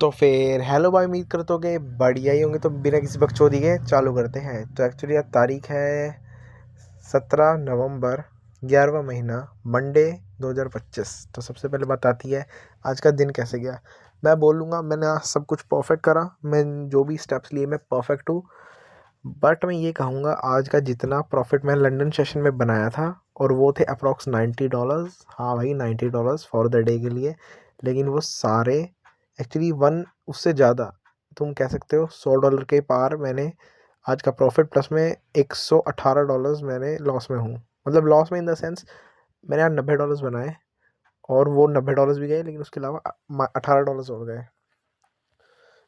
तो फिर हेलो भाई, उम्मीद करते होगे बढ़िया ही होंगे। तो बिना किसी बकचोदी के चालू करते हैं। तो एक्चुअली आज तारीख है 17 नवंबर, 11वां महीना, मंडे 2025। तो सबसे पहले बात आती है आज का दिन कैसे गया। मैं बोलूँगा मैंने आज सब कुछ परफेक्ट करा। मैं जो भी स्टेप्स लिए मैं परफेक्ट हूँ। बट मैं ये कहूँगा आज का जितना प्रॉफिट मैं लंदन सेशन में बनाया था, और वो थे अप्रॉक्स $90। हाँ भाई, $90 फॉर द डे के लिए। लेकिन वो सारे एक्चुअली वन उससे ज़्यादा, तुम कह सकते हो $100 के पार मैंने आज का प्रॉफिट, प्लस में $118 मैंने लॉस में हूँ। मतलब लॉस में इन द सेंस मैंने आज $90 बनाए और वो $90 भी गए, लेकिन उसके अलावा $18 और गए।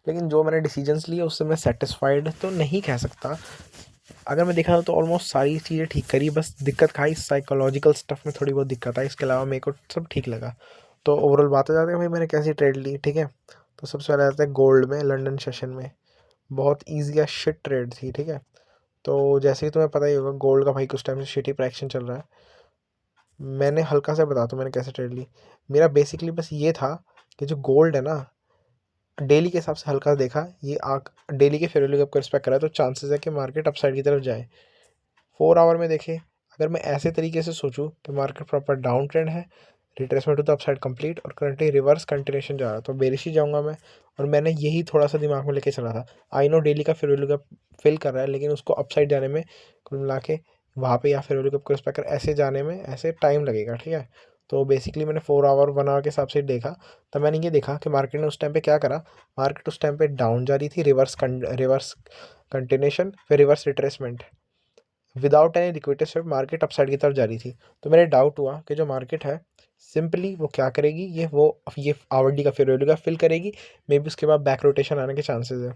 लेकिन जो मैंने डिसीजंस लिए उससे मैं सेटिस्फाइड तो नहीं कह सकता। अगर मैं देखा जाए तो ऑलमोस्ट सारी चीज़ें ठीक करी, बस दिक्कत खाई साइकोलॉजिकल स्टफ में, थोड़ी बहुत दिक्कत आई। इसके अलावा मेरे को सब ठीक लगा। तो ओवरऑल बात हो जाती है भाई मैंने कैसी ट्रेड ली, ठीक है। तो सबसे पहले आता है गोल्ड में, लंदन सेशन में बहुत ईजी या शिट ट्रेड थी, ठीक है। तो जैसे ही तुम्हें पता ही होगा गोल्ड का भाई कुछ टाइम से शिटी प्राइक्शन चल रहा है। मैंने हल्का सा बताता हूँ मैंने कैसे ट्रेड ली। मेरा बेसिकली बस ये था कि जो गोल्ड है ना, डेली के हिसाब से हल्का देखा, ये आग डेली के फेयर वैल्यू को रिस्पेक्ट करा, तो चांसेस है कि मार्केट अपसाइड की तरफ जाए। 4 आवर में देखे, अगर मैं ऐसे तरीके से सोचूं कि मार्केट प्रॉपर डाउन ट्रेंड है, retracement to the upside complete, और करंटली रिवर्स कंटिन्यूशन जा रहा, तो बेरिश ही जाऊंगा मैं। और मैंने यही थोड़ा सा दिमाग में लेके चला था। आई नो डेली का फेयर वैल्यू का फिल कर रहा है, लेकिन उसको अपसाइड जाने में कुल मिला के वहाँ पे या फेयर वैल्यू को रिस्पेक्ट कर ऐसे जाने में ऐसे टाइम लगेगा, ठीक है। तो बेसिकली मैंने 4 आवर 1 आवर के हिसाब से देखा। तब मैंने ये देखा कि मार्केट ने उस टाइम पे क्या करा। मार्केट उस टाइम पे डाउन जा रही थी, रिवर्स कंटिन्यूशन, फिर reverse retracement, without any liquidity sweep market upside की तरफ जा रही थी। तो मेरे डाउट हुआ कि जो मार्केट है सिंपली वो क्या करेगी, ये आवरडी का फेयर वैल्यू का फिल करेगी। मे बी उसके बाद बैक रोटेशन आने के चांसेस है,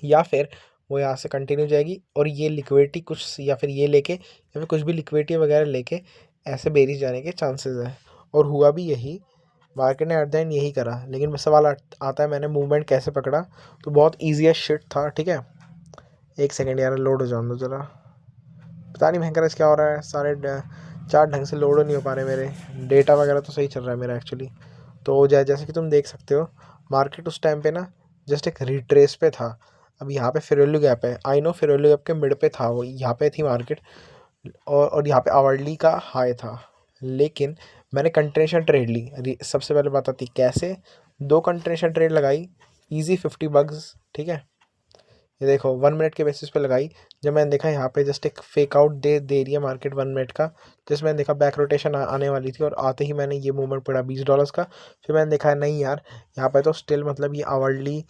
या फिर वो यहाँ से कंटिन्यू जाएगी और ये लिक्विडिटी कुछ या फिर ये लेके या फिर कुछ भी लिक्विडिटी वगैरह लेके ऐसे बेरिश जाने के चांसेस है। और हुआ भी यही, मार्केट ने एट द एंड यही करा। लेकिन सवाल आता है मैंने मूवमेंट कैसे पकड़ा। तो बहुत ईजी शिट था, ठीक है। एक सेकेंड यार, लोड हो जाऊँ दो जरा। पता नहीं भयंकर क्या हो रहा है, सारे चार्ट ढंग से लोड नहीं हो पा रहे मेरे। डेटा वगैरह तो सही चल रहा है मेरा एक्चुअली। तो जैसे कि तुम देख सकते हो मार्केट उस टाइम पे ना जस्ट एक रिट्रेस पे था। अब यहाँ पे फेयर वैल्यू गैप है, I know fair value gap के मिड पे था वो, यहाँ पे थी मार्केट। और यहाँ पे आवरली का हाई था। लेकिन मैंने कंटिन्यूशन ट्रेड ली। सबसे पहले बात आती कैसे, 2 कंटिन्यूशन ट्रेड लगाई, इजी $50, ठीक है। ये देखो 1 मिनट के बेसिस पे लगाई। जब मैंने देखा यहाँ पे जस्ट एक फेक आउट दे रही है मार्केट 1 मिनट का, जिसमें मैंने देखा बैक रोटेशन आने वाली थी, और आते ही मैंने ये मूवमेंट पड़ा $20 का। फिर मैंने देखा नहीं यार, यहाँ पे तो स्टिल मतलब ये आवरली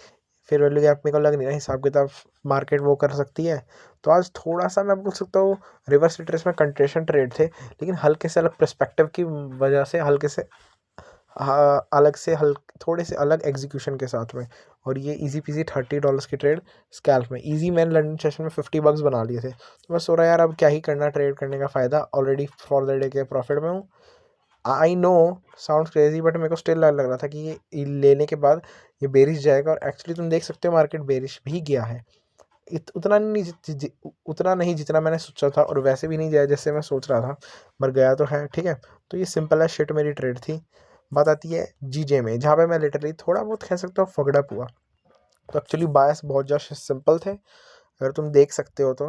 फिर वैल्यू गैप मेरे को लग नहीं रहा हिसाब किताब मार्केट वो कर सकती है। तो आज थोड़ा सा मैं बोल सकता हूँ रिवर्स रिट्रेस में कंट्रेशन ट्रेड थे, लेकिन हल्के से अलग पर्सपेक्टिव की वजह से, हल्के से हाँ अलग से थोड़े से अलग एग्जीक्यूशन के साथ में। और ये इजी पीजी $30 की ट्रेड स्कैल्प में इजी, मैंने लंदन सेशन में $50 बना लिए थे। तो मैं सो रहा यार अब क्या ही करना, ट्रेड करने का फ़ायदा, ऑलरेडी फॉर द डे के प्रॉफिट में हूँ। I know sound crazy, but मेरे को स्टिल लग रहा था कि ये लेने के बाद ये बेरिश जाएगा। और एक्चुअली तुम देख सकते हो मार्केट बेरिश भी गया है। उतना नहीं जितना मैंने सोचा था, और वैसे भी नहीं गया जैसे मैं सोच रहा था, पर गया तो है, ठीक है। तो ये सिंपल है शिट मेरी ट्रेड थी। बात आती है जीजे में, जहाँ पे मैं लिटरली थोड़ा बहुत कह सकता हूँ फगड़प हुआ। तो एक्चुअली बायस बहुत ज़्यादा सिंपल थे, अगर तुम देख सकते हो तो।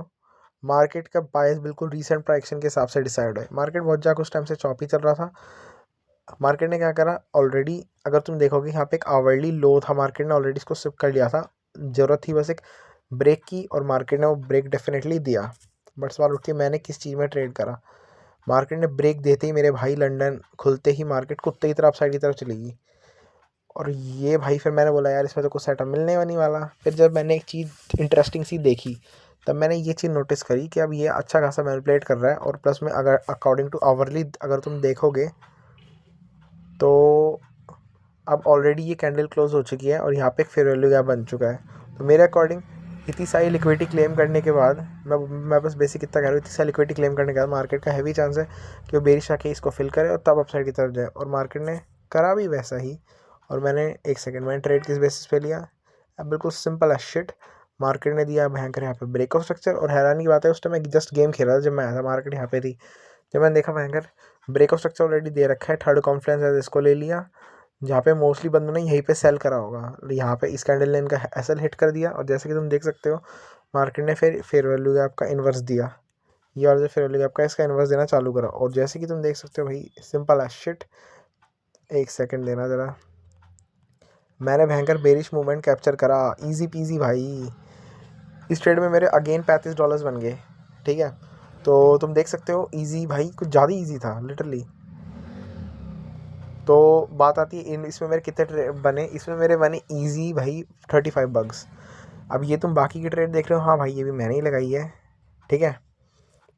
मार्केट का बायस बिल्कुल रीसेंट प्राइक्शन के हिसाब से डिसाइड है। मार्केट बहुत ज़्यादा कुछ टाइम से चौपी चल रहा था। मार्केट ने क्या करा ऑलरेडी, अगर तुम देखोगे यहाँ पे एक आवरली लो था, मार्केट ने ऑलरेडी इसको सिप कर लिया था। ज़रूरत थी बस एक ब्रेक की, और मार्केट ने वो ब्रेक डेफिनेटली दिया। बट सवाल उठ के मैंने किस चीज़ में ट्रेड करा। मार्केट ने ब्रेक देते ही मेरे भाई लंदन खुलते ही मार्केट कुत्ते की तरफ अपसाइड की तरफ चलेगी। और ये भाई फिर मैंने बोला यार इसमें तो कुछ सेटअप मिलने वाली वाला। फिर जब मैंने एक चीज़ इंटरेस्टिंग सी देखी, तब मैंने ये चीज़ नोटिस करी कि अब ये अच्छा खासा मैनिपुलेट कर रहा है। और प्लस में अगर अकॉर्डिंग टू आवरली अगर तुम देखोगे तो अब ऑलरेडी ये कैंडल क्लोज हो चुकी है, और यहाँ पे एक फेयर वैल्यू गैप बन चुका है। तो मेरे अकॉर्डिंग इतनी सारी लिक्विडिटी क्लेम करने के बाद, मैं बस बेसिक इतना कह रहा हूँ, इतनी सारी लिक्विडिटी क्लेम करने के बाद मार्केट का हैवी चांस है कि वो बेरिश आके इसको फिल करे और तब अपसाइड की तरफ जाए। और मार्केट ने करा भी वैसा ही। और मैंने एक सेकेंड मैंने ट्रेड किस बेसिस पे लिया, अब बिल्कुल सिंपल है शिट। मार्केट ने दिया भयंकर यहाँ पे ब्रेक ऑफ स्ट्रक्चर, और हैरानी की बात है उस टाइम मैं जस्ट गेम खेल रहा था जब मैं आया था, मार्केट यहाँ पे थी। जब मैंने देखा भयंकर ब्रेक ऑफ स्ट्रक्चर ऑलरेडी दे रखा है, थर्ड कॉन्फ्रेंस है, इसको ले लिया। जहाँ पे मोस्टली बंदों ने यहीं पे सेल करा होगा। यहाँ पे इस कैंडल ने इनका एसएल हिट कर दिया और जैसे कि तुम देख सकते हो मार्केट ने फिर फेयर वैल्यू गैप का इन्वर्स दिया। ये और जो फेयर वैल्यू गैप का इसका इन्वर्स देना चालू करा और जैसे कि तुम देख सकते हो भाई सिंपल एज शिट। एक सेकंड देना ज़रा, मैंने भयंकर बेरिश मूवमेंट कैप्चर करा, इजी पीजी भाई। इस ट्रेड में मेरे अगेन $35 बन गए। ठीक है, तो तुम देख सकते हो इजी भाई, कुछ ज़्यादा इजी था लिटरली। तो बात आती है इन इसमें मेरे कितने बने, इसमें मेरे बने इजी भाई $35। अब ये तुम बाकी की ट्रेड देख रहे हो, हाँ भाई ये भी मैंने ही लगाई है। ठीक है,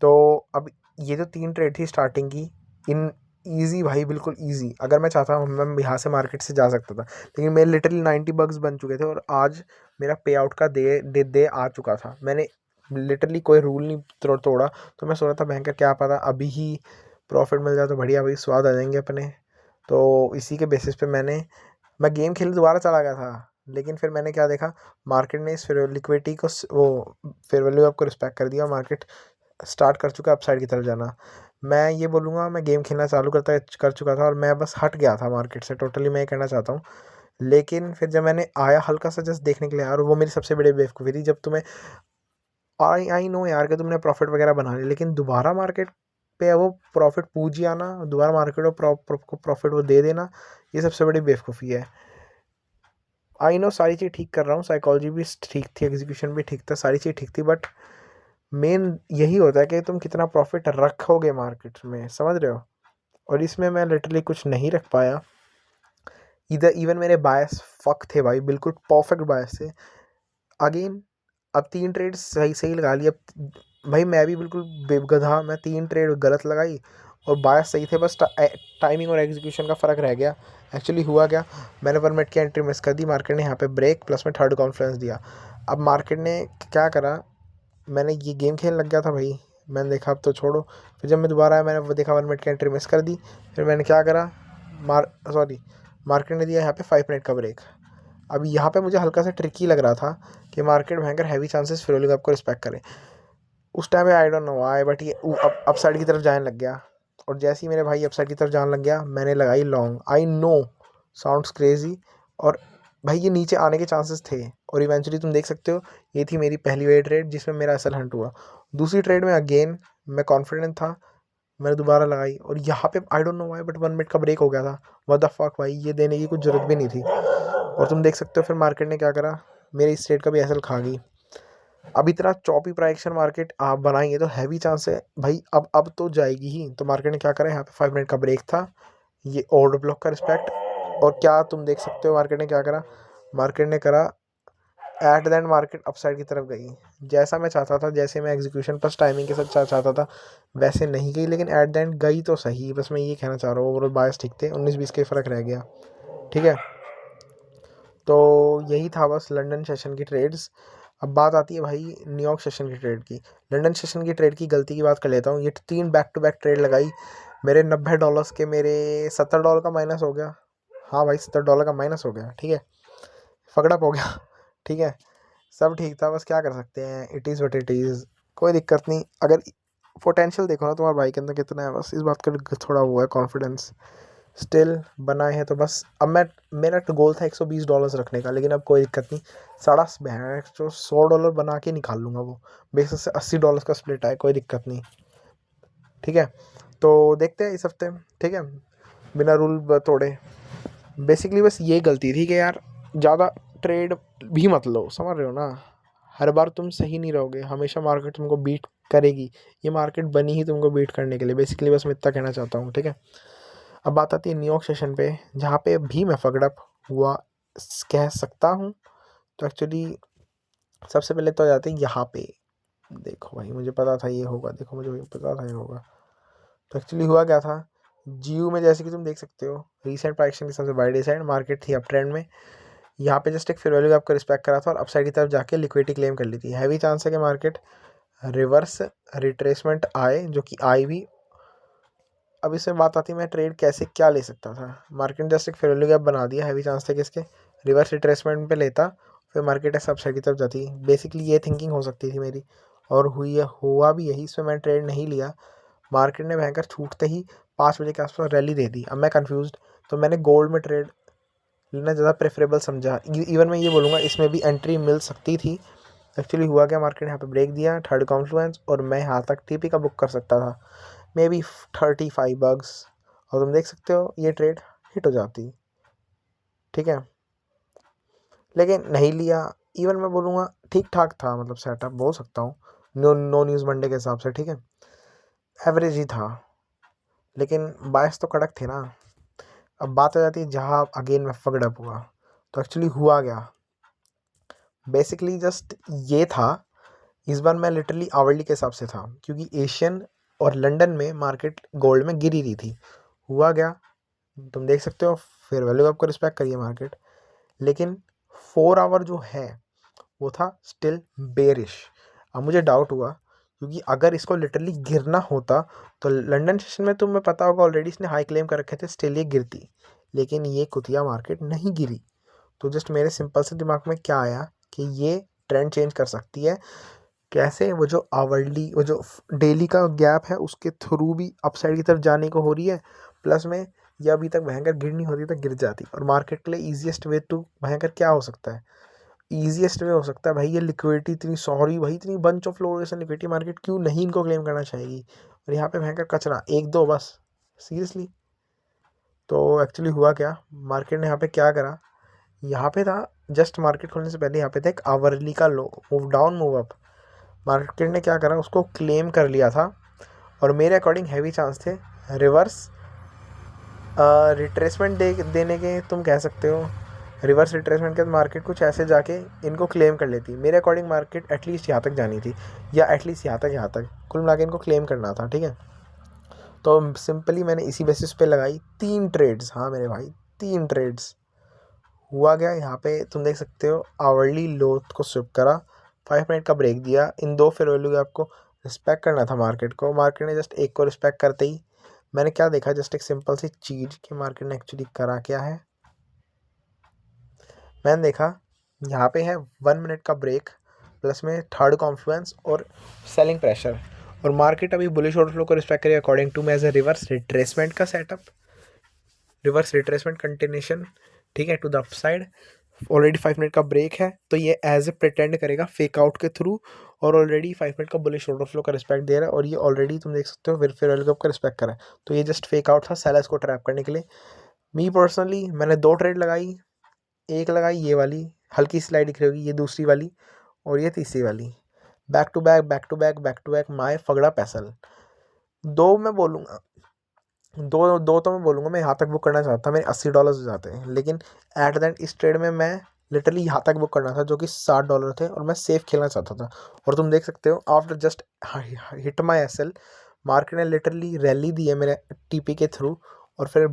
तो अब ये जो 3 ट्रेड थी स्टार्टिंग की, इन ईजी भाई बिल्कुल ईजी। अगर मैं चाहता हूँ मैं यहाँ से मार्केट से जा सकता था, लेकिन मेरे लिटरली $90 बन चुके थे और आज मेरा पे आउट का दे आ चुका था। मैंने लिटरली कोई रूल नहीं तोड़ा। तो मैं सोच रहा था बैंकर क्या पता अभी ही प्रॉफिट मिल जाए तो बढ़िया भाई, स्वाद आ जाएंगे अपने। तो इसी के बेसिस पे मैं गेम खेलने दोबारा चला गया था, लेकिन फिर मैंने क्या देखा, मार्केट ने इस लिक्विडिटी को वो फेयर वैल्यू आपको रिस्पेक्ट कर दिया। मार्केट स्टार्ट कर चुका अपसाइड की तरफ जाना। मैं ये बोलूँगा मैं गेम खेलना चालू कर चुका था और मैं बस हट गया था मार्केट से टोटली, मैं ये कहना चाहता हूँ। लेकिन फिर जब मैंने आया हल्का सा जस्ट देखने के लिए यार, वो मेरी सबसे बड़ी बेवकूफ़ी थी। जब तुम्हें आई नो यार कि तुमने प्रॉफिट वगैरह बना लिया, लेकिन दोबारा मार्केट पे वो प्रॉफिट पूजी आना, दोबारा मार्केट को प्रॉफिट वो दे देना, ये सबसे बड़ी बेवकूफ़ी है। आई नो सारी चीज़ ठीक कर रहा हूँ, साइकोलॉजी भी ठीक थी, एग्जीक्यूशन भी ठीक था, सारी चीज़ ठीक थी, बट मेन यही होता है कि तुम कितना प्रॉफिट रखोगे मार्केट में, समझ रहे हो। और इसमें मैं लिटरली कुछ नहीं रख पाया। इधर इवन मेरे बायस फक थे भाई, बिल्कुल परफेक्ट बायस थे। अगेन अब 3 ट्रेड सही सही लगा लिया भाई, मैं भी बिल्कुल बेगधा, मैं 3 ट्रेड गलत लगाई और बायस सही थे, बस टाइमिंग और एग्जीक्यूशन का फ़र्क रह गया। एक्चुअली हुआ क्या, मैंने 1 मिनट की एंट्री मिस कर दी, मार्केट ने यहाँ पे ब्रेक प्लस में थर्ड कॉन्फ्रेंस दिया। अब मार्केट ने क्या करा, मैंने ये गेम खेलने लग गया था भाई, मैंने देखा अब तो छोड़ो। फिर जब मैं दोबारा आया मैंने वो देखा 1 मिनट की एंट्री मिस कर दी। फिर मैंने क्या करा, मार्केट ने दिया यहाँ पे 5 मिनट का ब्रेक। अब यहाँ पे मुझे हल्का सा ट्रिकी लग रहा था कि मार्केट भयंकर हैवी चांसेस फिर आपको रिस्पेक्ट करे उस टाइम पे। I don't know why, but ये अपसाइड की तरफ जाने लग गया और जैसे ही मेरे भाई अपसाइड की तरफ जाने लग गया मैंने लगाई long. I know sounds crazy, और भाई ये नीचे आने के चांसेस थे और इवेंचुअली तुम देख सकते हो ये थी मेरी पहली वाली ट्रेड जिसमें मेरा असल हंट हुआ। दूसरी ट्रेड में अगेन मैं कॉन्फिडेंट था, मैंने दोबारा लगाई और यहाँ पे I don't know why but 1 minute का ब्रेक हो गया था। व्हाट द फक भाई, ये देने की कुछ ज़रूरत भी नहीं थी। और तुम देख सकते हो फिर मार्केट ने क्या करा, मेरे इस ट्रेड का भी एसएल खा गई। अब इतना चॉपी प्राइक्शन मार्केट आप बनाएंगे तो हैवी चांस है भाई अब तो जाएगी ही। तो मार्केट ने क्या करा, यहाँ पे 5 मिनट का ब्रेक था, ये ऑर्डर ब्लॉक का रिस्पेक्ट। और क्या तुम देख सकते हो मार्केट ने क्या करा, मार्केट ने करा at the end market upside की तरफ गई। जैसा मैं चाहता था, जैसे मैं एग्जीक्यूशन प्लस टाइमिंग के साथ चाहता था वैसे नहीं गई, लेकिन एट द एंड गई तो सही। बस मैं ये कहना चाह रहा हूँ, ओवरऑल बायस ठीक थे, 19-20 के फ़र्क रह गया। ठीक है, तो यही था बस लंदन सेशन की ट्रेड्स। अब बात आती है भाई न्यूयॉर्क सेशन की ट्रेड की। लंदन सेशन की ट्रेड की गलती की बात कर लेता हूँ। ये 3 बैक टू बैक ट्रेड लगाई, मेरे $90 के मेरे $70 का माइनस हो गया। हाँ भाई $70 का माइनस हो गया। ठीक है, फकड़अप हो गया। ठीक है, सब ठीक था, बस क्या कर सकते हैं, it is what it is, कोई दिक्कत नहीं। अगर पोटेंशियल देखो ना तुम्हारे भाई के अंदर कितना है, बस इस बात का थोड़ा वो है कॉन्फिडेंस स्टिल बनाए हैं। तो बस अब मेरा तो गोल था $120 रखने का, लेकिन अब कोई दिक्कत नहीं, साढ़ा भैंस जो $100 बना के निकाल लूँगा। वो बेसिस से $80 का स्प्लिट आए, कोई दिक्कत नहीं। ठीक है, तो देखते हैं इस हफ्ते। ठीक है, बिना रूल तोड़े। बेसिकली बस ये गलती थी कि यार ज़्यादा ट्रेड भी मत लो, समझ रहे हो ना। हर बार तुम सही नहीं रहोगे, हमेशा मार्केट तुमको बीट करेगी। ये मार्केट बनी ही तुमको बीट करने के लिए, बेसिकली बस मैं इतना कहना चाहता हूँ। ठीक है, अब बात आती है न्यूयॉर्क सेशन पे, जहाँ पे भी मैं फकड़अप हुआ कह सकता हूँ। तो एक्चुअली सबसे पहले तो आ जाते हैं यहाँ पे। देखो भाई मुझे पता था ये होगा, देखो मुझे पता था ये होगा। तो एक्चुअली हुआ क्या था, जीयू में जैसे कि तुम देख सकते हो रीसेंट प्राइसिंग के सबसे बाई साइड मार्केट थी अप ट्रेंड में। यहाँ पे जस्ट एक फेयर वैल्यू आपको रिस्पेक्ट करा था और अपसाइड की तरफ जाके लिक्विडिटी क्लेम कर ली थी। हैवी चांस है कि मार्केट रिवर्स रिट्रेसमेंट आए, जो कि आई भी। अब इसमें बात आती है मैं ट्रेड कैसे क्या ले सकता था। मार्केट जस्ट एक फेयर वैल्यू गैप बना दिया, हैवी चांस थे कि इसके रिवर्स रिट्रेसमेंट पे लेता, फिर मार्केट ऐसा अपसाइड की तरफ जाती। बेसिकली ये थिंकिंग हो सकती थी मेरी, और हुआ भी यही। इसमें मैंने ट्रेड नहीं लिया। मार्केट ने भयंकर छूटते ही 5 बजे के आसपास रैली दे दी। अब मैं कंफ्यूज्ड, तो मैंने गोल्ड में ट्रेड लेना ज़्यादा प्रेफरेबल समझा। इवन मैं ये बोलूँगा इसमें भी एंट्री मिल सकती थी। एक्चुअली हुआ क्या, मार्केट यहाँ पे ब्रेक दिया, थर्ड कॉन्फ्लुएंस, और मैं यहाँ तक टीपी का बुक कर सकता था मे बी 35 bucks, और तुम देख सकते हो ये ट्रेड हिट हो जाती। ठीक है, लेकिन नहीं लिया। इवन मैं बोलूँगा ठीक ठाक था, मतलब सेटअप बोल सकता हूँ नो न्यूज़ मंडे के हिसाब से। ठीक है, एवरेज ही था, लेकिन बायस तो कड़क थे ना। अब बात आ जाती है जहाँ अगेन मैं फकड अप हुआ। तो एक्चुअली हुआ क्या, बेसिकली जस्ट ये था, इस बार मैं लिटरली आवरली के हिसाब से था, क्योंकि एशियन और लंदन में मार्केट गोल्ड में गिरी रही थी। हुआ क्या, तुम देख सकते हो, फिर वैल्यू आपको रिस्पेक्ट करिए मार्केट, लेकिन 4 आवर जो है वो था स्टिल बेरिश। अब मुझे डाउट हुआ, क्योंकि अगर इसको लिटरली गिरना होता तो लंदन सेशन में तुम्हें पता होगा ऑलरेडी इसने हाई क्लेम कर रखे थे, स्टिल ये गिरती, लेकिन ये कुतिया मार्केट नहीं गिरी। तो जस्ट मेरे सिंपल से दिमाग में क्या आया कि ये ट्रेंड चेंज कर सकती है। कैसे, वो जो आवरली, वो जो डेली का गैप है उसके थ्रू भी अपसाइड की तरफ जाने को हो रही है, प्लस में ये अभी तक भयंकर गिरनी होती तो गिर जाती। और मार्केट के लिए ईजिएस्ट वे टू भयंकर क्या हो सकता है, ईजिएस्ट वे हो सकता है भाई, ये लिक्विडिटी इतनी, सॉरी भाई, इतनी बंच ऑफ लोग लिक्विडिटी मार्केट क्यों नहीं इनको क्लेम करना चाहेगी, और यहाँ पे भयंकर कचरा एक दो बस, सीरियसली। तो एक्चुअली हुआ क्या, मार्केट ने यहाँ पे क्या करा, यहाँ पे था जस्ट मार्केट खोलने से पहले यहाँ पे था एक आवरली का लो, move down move up. Market ने क्या करा, उसको क्लेम कर लिया था, और मेरे अकॉर्डिंग हैवी चांस थे रिवर्स रिट्रेसमेंट देने के, तुम कह सकते हो। रिवर्स रिट्रेसमेंट के बाद मार्केट कुछ ऐसे जाके इनको क्लेम कर लेती। मेरे अकॉर्डिंग मार्केट एटलीस्ट यहाँ तक जानी थी, या एटलीस्ट यहाँ तक कुल मिला के इनको क्लेम करना था। ठीक है, तो सिंपली मैंने इसी बेसिस पे लगाई 3 ट्रेड्स। हाँ मेरे भाई, 3 ट्रेड्स। हुआ गया, यहाँ पे तुम देख सकते हो आवरली लो को स्विप करा, 5 मिनट का ब्रेक दिया। इन दो फेयर वैल्यू गैप को रिस्पेक्ट करना था मार्केट को, मार्केट ने जस्ट एक को रिस्पेक्ट करते ही मैंने क्या देखा, जस्ट एक सिंपल सी चीज़ कि मार्केट ने एक्चुअली करा क्या है। मैंने देखा यहाँ पे है 1 मिनट का ब्रेक, प्लस में थर्ड कॉन्फ्लुएंस और सेलिंग प्रेशर, और मार्केट अभी बुलिश ऑर्डर फ्लो को रिस्पेक्ट करेगा अकॉर्डिंग टू मैं एज ए रिवर्स रिट्रेसमेंट का सेटअप, रिवर्स रिट्रेसमेंट कंटिन्यूशन। ठीक है, to the upside. Already 5 minute का ब्रेक है, तो ये एज ए प्रिटेंड करेगा फेक आउट के थ्रू, और ऑलरेडी 5 मिनट का बुलिश ऑर्डर फ्लो का रिस्पेक्ट दे रहा है, और ये ऑलरेडी तुम देख सकते हो फिर वर्ल्ड कप का रिस्पेक्ट करा है। तो ये जस्ट फेक आउट था सेलर्स को ट्रैप करने के लिए। मी पर्सनली मैंने 2 ट्रेड लगाई, एक लगाई ये वाली, हल्की स्लाइड दिख रही होगी, ये दूसरी वाली, और ये तीसरी वाली। Back to back back to back back to back my फगड़ा पैसल। दो मैं बोलूँगा, दो दो तो मैं बोलूँगा मैं यहाँ तक बुक करना चाहता था, मेरे $80 हो जाते हैं, लेकिन एट द एंड इस ट्रेड में मैं लिटरली यहाँ तक बुक करना था जो कि $60 थे, और मैं सेफ खेलना चाहता था। और तुम देख सकते हो आफ्टर जस्ट हिट माई एसएल, मार्केट ने लिटरली रैली दी है मेरे टीपी के थ्रू, और फिर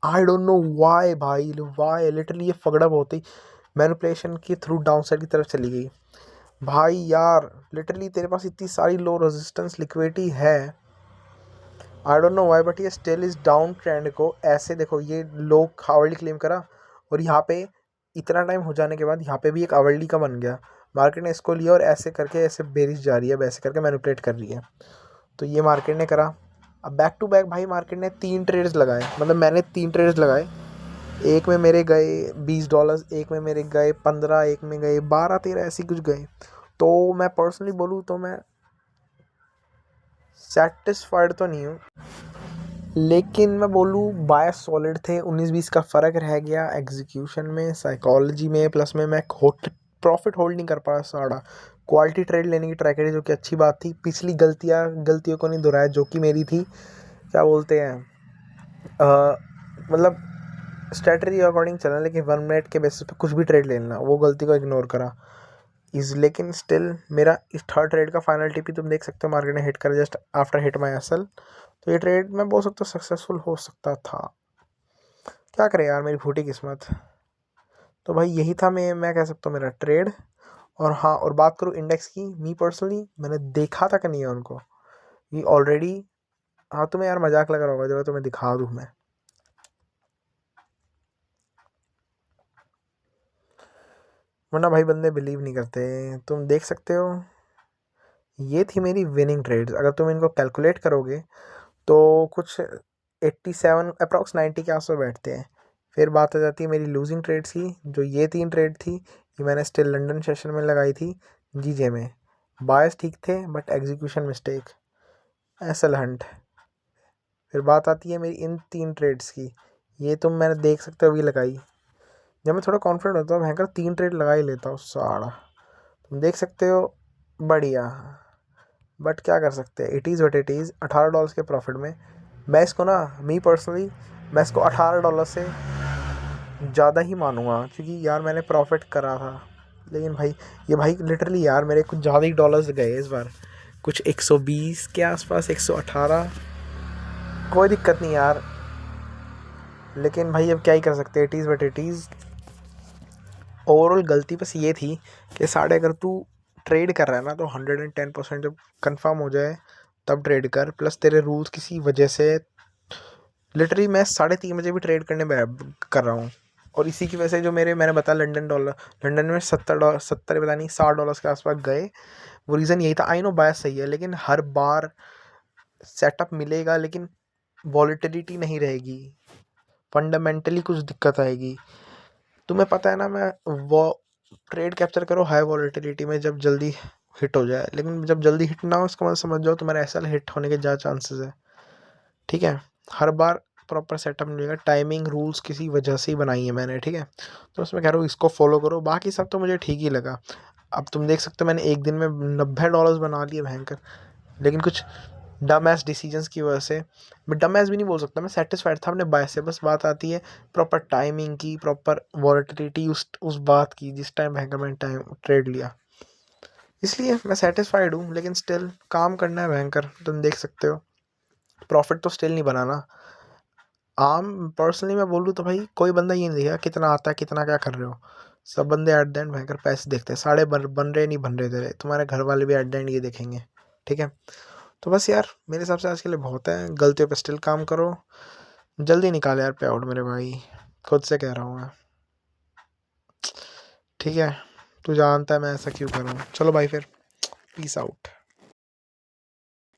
आई डोंट नो वाई भाई, वाई लिटरली ये फगड़ा बहुत ही मैनिपुलेशन के थ्रू डाउन साइड की तरफ चली गई। भाई यार लिटरली तेरे पास इतनी सारी लो रेजिस्टेंस लिक्विडिटी है, I don't know why, but ये स्टिल इज डाउन ट्रेंड को ऐसे देखो, ये लो आवरली क्लेम करा, और यहाँ पे इतना टाइम हो जाने के बाद यहाँ पे भी एक आवरली का बन गया, मार्केट ने इसको लिया और ऐसे करके ऐसे बेरिश जा रही है, वैसे करके मैनिपुलेट कर रही है। तो ये मार्केट ने करा। अब बैक टू बैक भाई मार्केट ने 3 ट्रेड्स लगाए, मतलब मैंने 3 ट्रेड्स लगाए। एक में मेरे गए $20, एक में मेरे गए 15, एक में गए 12-13, ऐसी कुछ गए। तो मैं पर्सनली बोलूँ तो मैं सेटिस्फाइड तो नहीं हूँ, लेकिन मैं बोलूँ बाय सॉलिड थे। 19-20 का फ़र्क रह गया एग्जीक्यूशन में, साइकोलॉजी में, प्लस में मैं प्रॉफिट होल्ड नहीं कर पाया सारा। क्वालिटी ट्रेड लेने की ट्राई करी, जो कि अच्छी बात थी। पिछली गलतियों को नहीं दोहराया जो कि मेरी थी, क्या बोलते हैं, मतलब स्ट्रेटजी अकॉर्डिंग चलना, लेकिन 1 मिनट के बेसिस पे कुछ भी ट्रेड लेना, वो गलती को इग्नोर करा लेकिन स्टिल मेरा इस थर्ड ट्रेड का फाइनल टिप ही तुम देख सकते हो, मार्केट ने हिट कर जस्ट आफ्टर हिट माई एसएल। तो ये ट्रेड मैं बोल सकता हूँ सक्सेसफुल हो सकता था। क्या करें यार, मेरी फूटी किस्मत। तो भाई यही था, मैं कह सकता हूँ मेरा ट्रेड। और हाँ, और बात करूँ इंडेक्स की, मी पर्सनली मैंने देखा था कि नहीं है उनको, ये ऑलरेडी। हाँ तुम्हें यार मजाक लग रहा होगा, जरा तुम्हें दिखा दूँ मैं, वरना भाई बंदे बिलीव नहीं करते। तुम देख सकते हो ये थी मेरी विनिंग ट्रेड्स, अगर तुम इनको कैलकुलेट करोगे तो कुछ 87 अप्रॉक्स 90 के आसपास बैठते हैं। फिर बात आ जाती है मेरी लूजिंग ट्रेड्स की। जो ये 3 ट्रेड थी ये मैंने स्टिल लंदन सेशन में लगाई थी जीजे में। बायस ठीक थे but execution mistake, SL hunt. फिर बात आती है मेरी इन 3 ट्रेड्स की। ये तुम मैंने देख सकते हो अभी लगाई। जब मैं थोड़ा कॉन्फिडेंट होता हूँ भयंकर 3 ट्रेड लगा ही लेता हूँ साड़ा। तुम देख सकते हो, बढ़िया। बट क्या कर सकते हैं, it is what it is. $18 के प्रॉफिट में मैं इसको ना, मी पर्सनली मैं इसको $18 से ज़्यादा ही मानूंगा, क्योंकि यार मैंने प्रॉफिट करा था। लेकिन भाई ये भाई लिटरली यार मेरे कुछ ज़्यादा ही डॉलर्स गए इस बार, कुछ 120 के आसपास, 118। कोई दिक्कत नहीं यार, लेकिन भाई अब क्या ही कर सकते हैं, it is what it is. Overall गलती बस ये थी कि साढ़े अगर तू ट्रेड कर रहा है ना तो 110% जब कंफर्म हो जाए तब ट्रेड कर। प्लस तेरे रूल्स किसी वजह से, लिटरली मैं 3:30 बजे भी ट्रेड करने कर रहा हूँ। और इसी की वजह से जो मैंने बताया लंदन में $70 पता नहीं $60 के आसपास गए, वो रीज़न यही था। आई नो बायस सही है लेकिन हर बार सेटअप मिलेगा लेकिन वॉलेटिलिटी नहीं रहेगी, फंडामेंटली कुछ दिक्कत आएगी। तुम्हें पता है ना, मैं वो ट्रेड कैप्चर करो हाई वॉलेटिलिटी में जब जल्दी हिट हो जाए, लेकिन जब जल्दी हिट ना हो इसका मतलब समझ जाओ तुम्हारा एसएल हिट होने के ज़्यादा चांसेस है। ठीक है, हर बार प्रॉपर सेटअप मिलेगा। टाइमिंग रूल्स किसी वजह से ही बनाई है मैंने, ठीक है, तो उसमें कह रहा हूँ इसको फॉलो करो। बाकी सब तो मुझे ठीक ही लगा। अब तुम देख सकते हो मैंने एक दिन में $90 बना लिए भयंकर, लेकिन कुछ डम एस डिसीजंस की वजह से। मैं डम एस भी नहीं बोल सकता, मैं सेटिस्फाइड था अपने बाय से। बस बात आती है प्रॉपर टाइमिंग की, प्रॉपर वॉलेटिलिटी उस बात की जिस टाइम भयंकर मैंने टाइम ट्रेड लिया, इसलिए मैं सेटिस्फाइड हूँ। लेकिन स्टिल काम करना है भयंकर, तुम देख सकते हो प्रॉफिट तो स्टिल नहीं बनाना। पर्सनली मैं बोलूँ तो भाई कोई बंदा ये नहीं देखेगा कितना आता है कितना क्या कर रहे हो। सब बंदे एट द एंड भयंकर पैसे देखते हैं। साढ़े बन रहे नहीं बन रहे तेरे, तुम्हारे घर वाले भी एट द एंड ये देखेंगे। ठीक है, तो बस यार मेरे हिसाब से आज के लिए बहुत है। गलतियों पे स्टिल काम करो, जल्दी निकाल यार पे आउट मेरे भाई, खुद से कह रहा हूँ मैं। ठीक है, तू जानता है मैं ऐसा क्यों कर रहा हूँ। चलो भाई फिर, पीस आउट।